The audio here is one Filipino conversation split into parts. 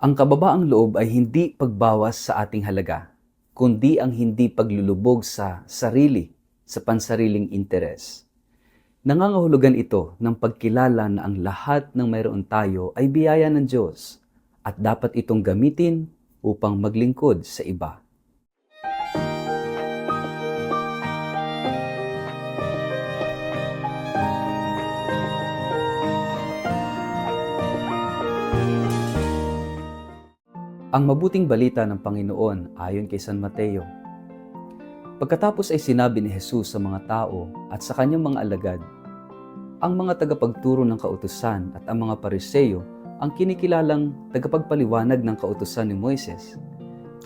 Ang kababaang loob ay hindi pagbawas sa ating halaga, kundi ang hindi paglulubog sa sarili, sa pansariling interes. Nangangahulugan ito ng pagkilala na ang lahat ng mayroon tayo ay biyaya ng Diyos at dapat itong gamitin upang maglingkod sa iba. Ang mabuting balita ng Panginoon ayon kay San Mateo. Pagkatapos ay sinabi ni Jesus sa mga tao at sa kanyang mga alagad, ang mga tagapagturo ng kautusan at ang mga Pariseyo ang kinikilalang tagapagpaliwanag ng kautusan ni Moises.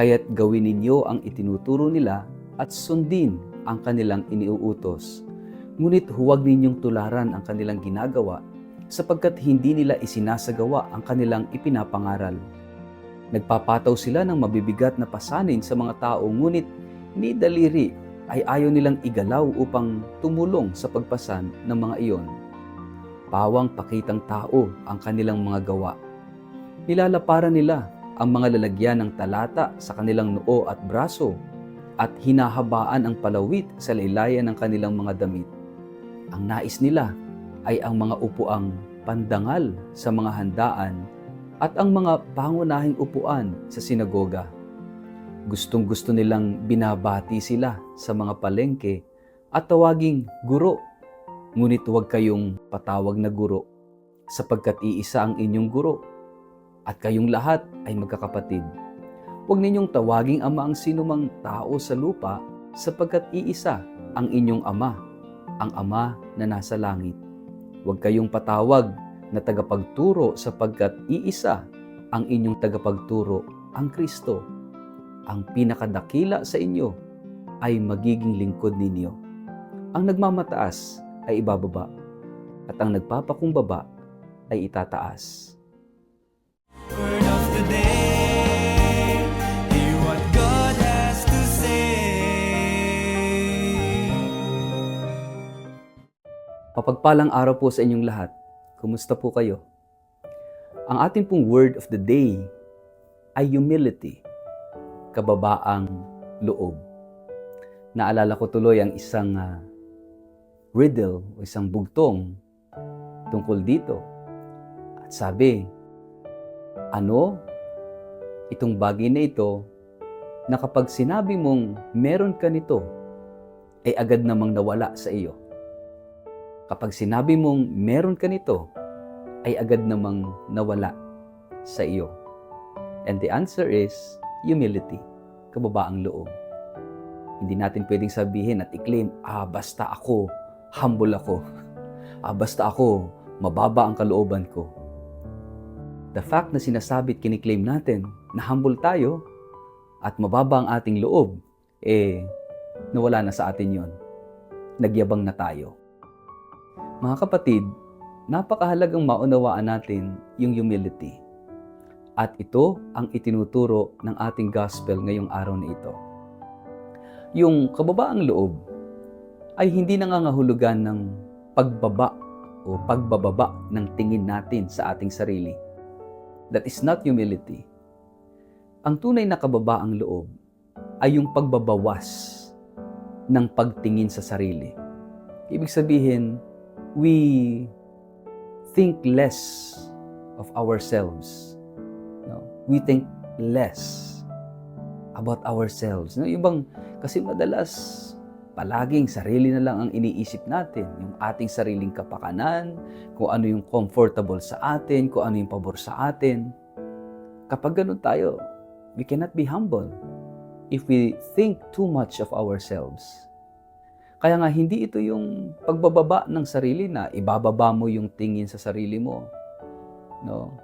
Kaya't gawin ninyo ang itinuturo nila at sundin ang kanilang iniuutos. Ngunit huwag ninyong tularan ang kanilang ginagawa sapagkat hindi nila isinasagawa ang kanilang ipinapangaral. Nagpapataw sila ng mabibigat na pasanin sa mga tao, ngunit ni daliri ay ayaw nilang igalaw upang tumulong sa pagpasan ng mga iyon. Pawang pakitang tao ang kanilang mga gawa. Nilalaparan nila ang mga lalagyan ng talata sa kanilang noo at braso at hinahabaan ang palawit sa laylayan ng kanilang mga damit. Ang nais nila ay ang mga upuang pandangal sa mga handaan at ang mga pangunahing upuan sa sinagoga. Gustong-gusto nilang binabati sila sa mga palengke at tawaging guro. Ngunit huwag kayong patawag na guro, sapagkat iisa ang inyong guro, at kayong lahat ay magkakapatid. Huwag ninyong tawaging ama ang sinumang tao sa lupa, sapagkat iisa ang inyong ama, ang Ama na nasa langit. Huwag kayong patawag na tagapagturo sapagkat iisa ang inyong tagapagturo, ang Kristo. Ang pinakadakila sa inyo ay magiging lingkod ninyo. Ang nagmamataas ay ibababa, at ang nagpapakumbaba ay itataas. Word of the day, hear what God has to say. Mapagpalang araw po sa inyong lahat. Kumusta po kayo? Ang ating pong word of the day ay humility, kababaang loob. Naalala ko tuloy ang isang riddle o isang bugtong tungkol dito. At sabi, ano itong bagay na ito na kapag sinabi mong meron ka nito, ay agad namang nawala sa iyo? Kapag sinabi mong meron ka nito, ay agad namang nawala sa iyo. And the answer is humility, kababaang loob. Hindi natin pwedeng sabihin at i-claim, basta ako, humble ako. Basta ako, mababa ang kalooban ko. The fact na sinasabi at kiniklaim natin na humble tayo at mababa ang ating loob, nawala na sa atin yon. Nagyabang na tayo. Mga kapatid, napakahalagang maunawaan natin yung humility. At ito ang itinuturo ng ating gospel ngayong araw na ito. Yung kababaang loob ay hindi nangangahulugan ng pagbaba o pagbababa ng tingin natin sa ating sarili. That is not humility. Ang tunay na kababaang loob ay yung pagbabawas ng pagtingin sa sarili. Ibig sabihin, we think less of ourselves. No? We think less about ourselves. No? Yung bang, kasi madalas, palaging sarili na lang ang iniisip natin. Yung ating sariling kapakanan, kung ano yung comfortable sa atin, kung ano yung pabor sa atin. Kapag ganun tayo, we cannot be humble if we think too much of ourselves. Kaya nga, hindi ito yung pagbababa ng sarili na ibababa mo yung tingin sa sarili mo. No?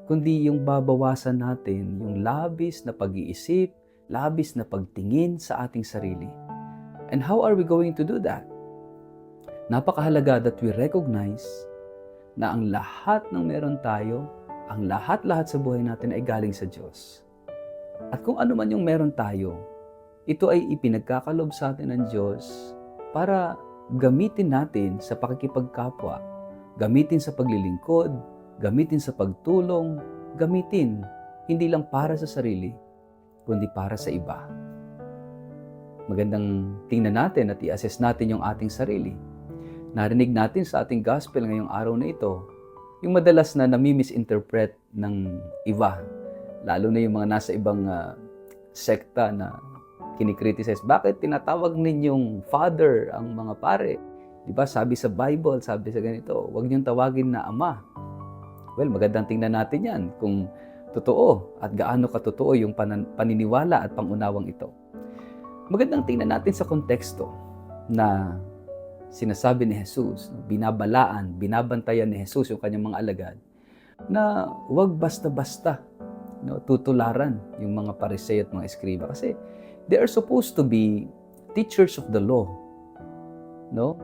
Kundi yung babawasan natin yung labis na pag-iisip, labis na pagtingin sa ating sarili. And how are we going to do that? Napakahalaga that we recognize na ang lahat ng meron tayo, ang lahat-lahat sa buhay natin ay galing sa Diyos. At kung ano man yung meron tayo, ito ay ipinagkakalob sa atin ng Diyos para gamitin natin sa pakikipagkapwa, gamitin sa paglilingkod, gamitin sa pagtulong, gamitin, hindi lang para sa sarili, kundi para sa iba. Magandang tingnan natin at i-assess natin yung ating sarili. Narinig natin sa ating gospel ngayong araw na ito, yung madalas na nami-misinterpret ng iba, lalo na yung mga nasa ibang sekta na kinikriticize. Bakit tinatawag ninyong father ang mga pare? Diba, sabi sa Bible, sabi sa ganito, huwag niyong tawagin na ama. Well, magandang tingnan natin yan kung totoo at gaano katotoo yung paniniwala at pangunawang ito. Magandang tingnan natin sa konteksto na sinasabi ni Jesus, binabalaan, binabantayan ni Jesus yung kanyang mga alagad, na huwag basta-basta tutularan yung mga Pariseo at mga Eskriba. Kasi they are supposed to be teachers of the law. No?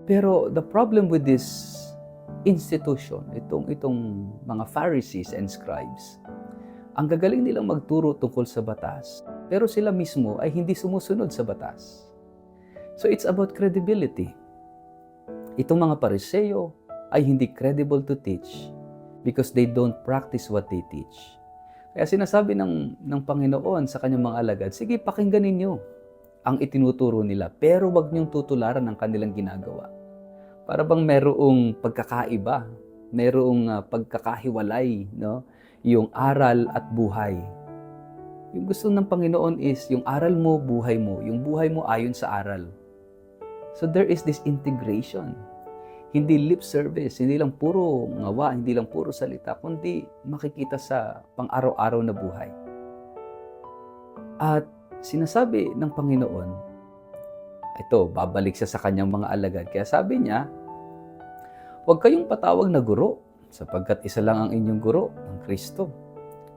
Pero the problem with this institution, itong mga Pharisees and scribes, ang gagaling nilang magturo tungkol sa batas, pero sila mismo ay hindi sumusunod sa batas. So it's about credibility. Itong mga Pariseo ay hindi credible to teach because they don't practice what they teach. Kaya sinasabi ng Panginoon sa kanyang mga alagad, sige, pakinggan ninyo ang itinuturo nila, pero wag niyong tutularan ang kanilang ginagawa. Para bang merong pagkakaiba, merong pagkakahiwalay, no? Yung aral at buhay. Yung gusto ng Panginoon is yung aral mo, buhay mo. Yung buhay mo ayon sa aral. So there is this integration. Hindi lip service, hindi lang puro ngawa, hindi lang puro salita, kundi makikita sa pang-araw-araw na buhay. At sinasabi ng Panginoon, ito, babalik siya sa kanyang mga alagad. Kaya sabi niya, huwag kayong patawag na guro, sapagkat isa lang ang inyong guro, ang Kristo.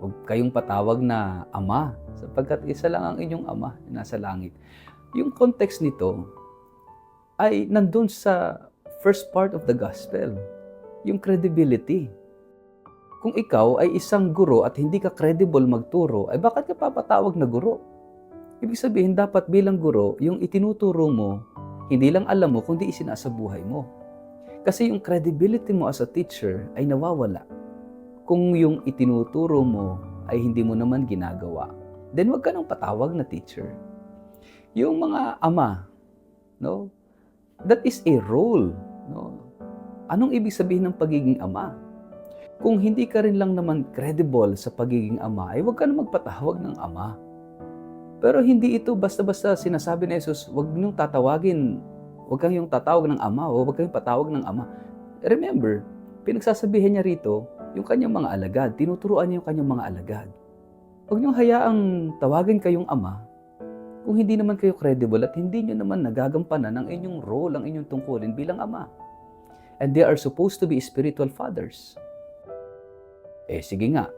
Huwag kayong patawag na ama, sapagkat isa lang ang inyong ama na nasa langit. Yung context nito ay nandun sa first part of the gospel, yung credibility. Kung ikaw ay isang guro at hindi ka credible magturo, ay bakit ka papatawag na guro? Ibig sabihin, dapat bilang guro, yung itinuturo mo, hindi lang alam mo, kundi isinasa buhay mo. Kasi yung credibility mo as a teacher ay nawawala. Kung yung itinuturo mo ay hindi mo naman ginagawa, then wag ka nang patawag na teacher. Yung mga ama, no? That is a role. No? Anong ibig sabihin ng pagiging ama? Kung hindi ka rin lang naman credible sa pagiging ama, ay huwag ka na magpatawag ng ama. Pero hindi ito basta-basta sinasabi ni Jesus, huwag niyong tatawagin, huwag kang tatawag ng ama o huwag kang patawag ng ama. Remember, pinagsasabihin niya rito, yung kanyang mga alagad, tinuturuan niya yung kanyang mga alagad. Huwag niyong hayaang tawagin kayong ama kung hindi naman kayo credible at hindi niyo naman nagagampanan ang inyong role, ang inyong tungkulin bilang ama. And they are supposed to be spiritual fathers. Sige nga,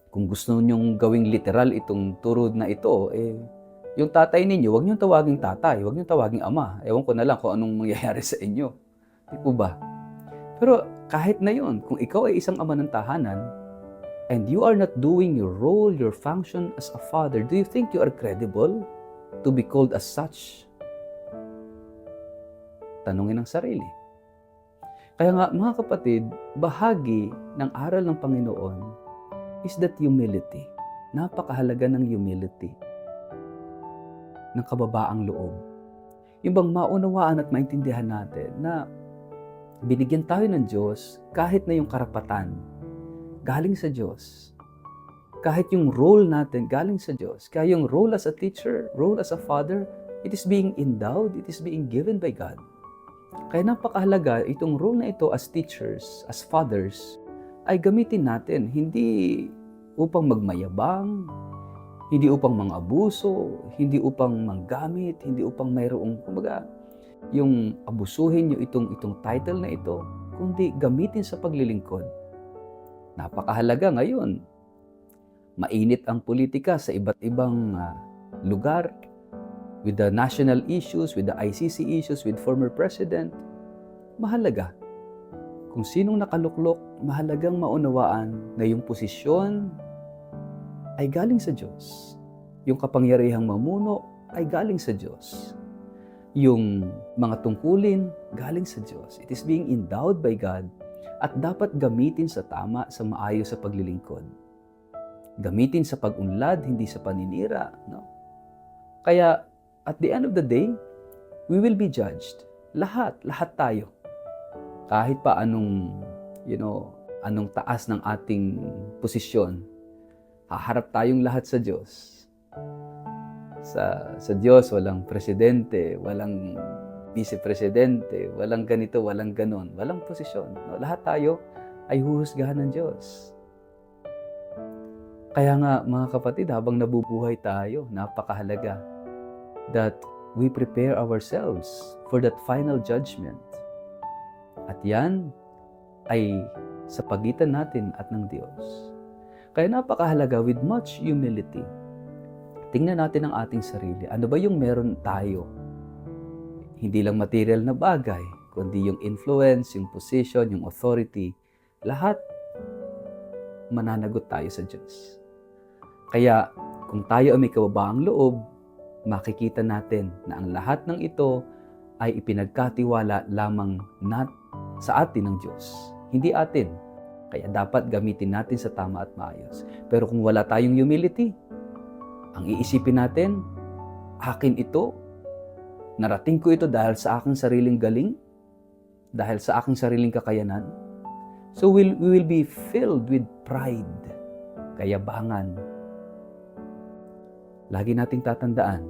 kung gusto niyong gawing literal itong turo na ito, yung tatay ninyo, huwag niyong tawaging tatay, huwag niyong tawaging ama. Ewan ko na lang kung anong mangyayari sa inyo. Di po ba? Pero kahit na yun, kung ikaw ay isang ama ng tahanan, and you are not doing your role, your function as a father, do you think you are credible to be called as such? Tanungin ang sarili. Kaya nga, mga kapatid, bahagi ng aral ng Panginoon is that humility. Napakahalaga ng humility. Ng kababaang loob. Yung bang maunawaan at maintindihan natin na binigyan tayo ng Diyos kahit na yung karapatan galing sa Diyos. Kahit yung role natin galing sa Diyos. Kaya yung role as a teacher, role as a father, it is being endowed, it is being given by God. Kaya napakahalaga itong role na ito as teachers, as fathers, ay gamitin natin, hindi upang magmayabang, hindi upang mangabuso, hindi upang manggamit, hindi upang mayroong, kumbaga, yung abusuhin nyo itong title na ito, kundi gamitin sa paglilingkod. Napakahalaga ngayon. Mainit ang politika sa iba't ibang lugar, with the national issues, with the ICC issues, with former president. Mahalaga. Kung sinong nakaluklok, mahalagang maunawaan na yung posisyon ay galing sa Diyos. Yung kapangyarihang mamuno ay galing sa Diyos. Yung mga tungkulin galing sa Diyos. It is being endowed by God at dapat gamitin sa tama sa maayos sa paglilingkod. Gamitin sa pag-unlad, hindi sa paninira. No? Kaya, at the end of the day, we will be judged. Lahat tayo. Kahit pa anong taas ng ating posisyon, haharap tayong lahat sa Diyos. Sa Diyos, walang presidente, walang vice-presidente, walang ganito, walang ganon, walang posisyon. No? Lahat tayo ay huhusgahan ng Diyos. Kaya nga, mga kapatid, habang nabubuhay tayo, napakahalaga that we prepare ourselves for that final judgment. At yan ay sa pagitan natin at ng Diyos. Kaya napakahalaga with much humility. Tingnan natin ang ating sarili. Ano ba yung meron tayo? Hindi lang material na bagay, kundi yung influence, yung position, yung authority. Lahat mananagot tayo sa Diyos. Kaya kung tayo ay may kababaang loob, makikita natin na ang lahat ng ito ay ipinagkatiwala lamang sa atin ng Diyos. Hindi atin. Kaya dapat gamitin natin sa tama at maayos. Pero kung wala tayong humility, ang iisipin natin, akin ito, narating ko ito dahil sa aking sariling galing, dahil sa aking sariling kakayanan. So we will be filled with pride, kayabangan. Lagi nating tatandaan,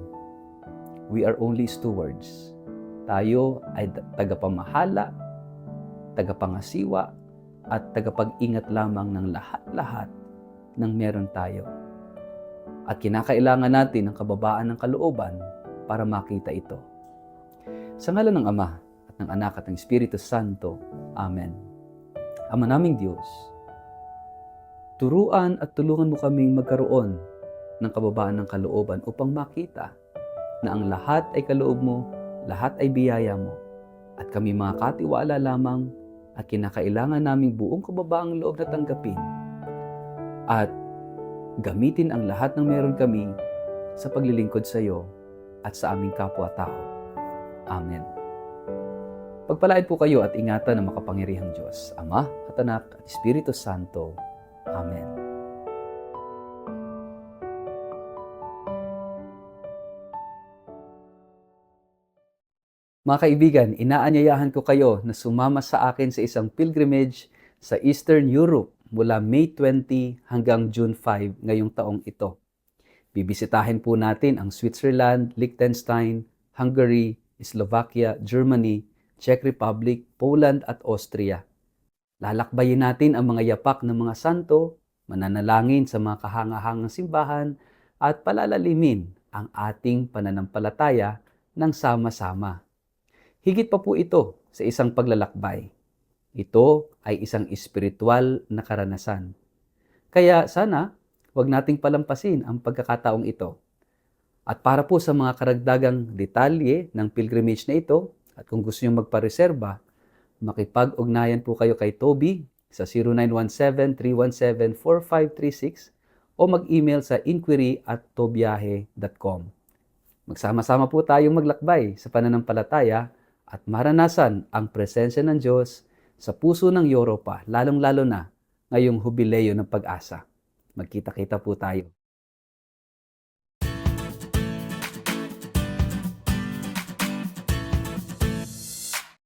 we are only stewards. Tayo ay tagapamahala, tagapangasiwa, at tagapag-ingat lamang ng lahat-lahat ng meron tayo. At kinakailangan natin ng kababaan ng kalooban para makita ito. Sa ngalan ng Ama at ng Anak at ng Espiritu Santo. Amen. Ama naming Diyos, turuan at tulungan mo kaming magkaroon ng kababaan ng kalooban upang makita na ang lahat ay kaloob mo, lahat ay biyaya mo, at kami mga katiwala lamang at kinakailangan naming buong kababaang loob na tanggapin at gamitin ang lahat ng meron kami sa paglilingkod sa iyo at sa aming kapwa-tao. Amen. Pagpalain po kayo at ingatan ng makapangyarihang Diyos, Ama at Anak at Espiritu Santo. Amen. Mga kaibigan, inaanyayahan ko kayo na sumama sa akin sa isang pilgrimage sa Eastern Europe mula May 20 hanggang June 5 ngayong taong ito. Bibisitahin po natin ang Switzerland, Liechtenstein, Hungary, Slovakia, Germany, Czech Republic, Poland at Austria. Lalakbayin natin ang mga yapak ng mga santo, mananalangin sa mga kahangahangang simbahan at palalalimin ang ating pananampalataya ng sama-sama. Higit pa po ito sa isang paglalakbay. Ito ay isang espiritual na karanasan. Kaya sana, huwag nating palampasin ang pagkakataong ito. At para po sa mga karagdagang detalye ng pilgrimage na ito, at kung gusto nyo magpareserba, makipag-ugnayan po kayo kay Toby sa 0917-317-4536 o mag-email sa inquiry@tobiyahe.com. Magsama-sama po tayong maglakbay sa pananampalataya at maranasan ang presensya ng Diyos sa puso ng Europa, lalong-lalo na ngayong Hubileo ng Pag-asa. Magkita-kita po tayo.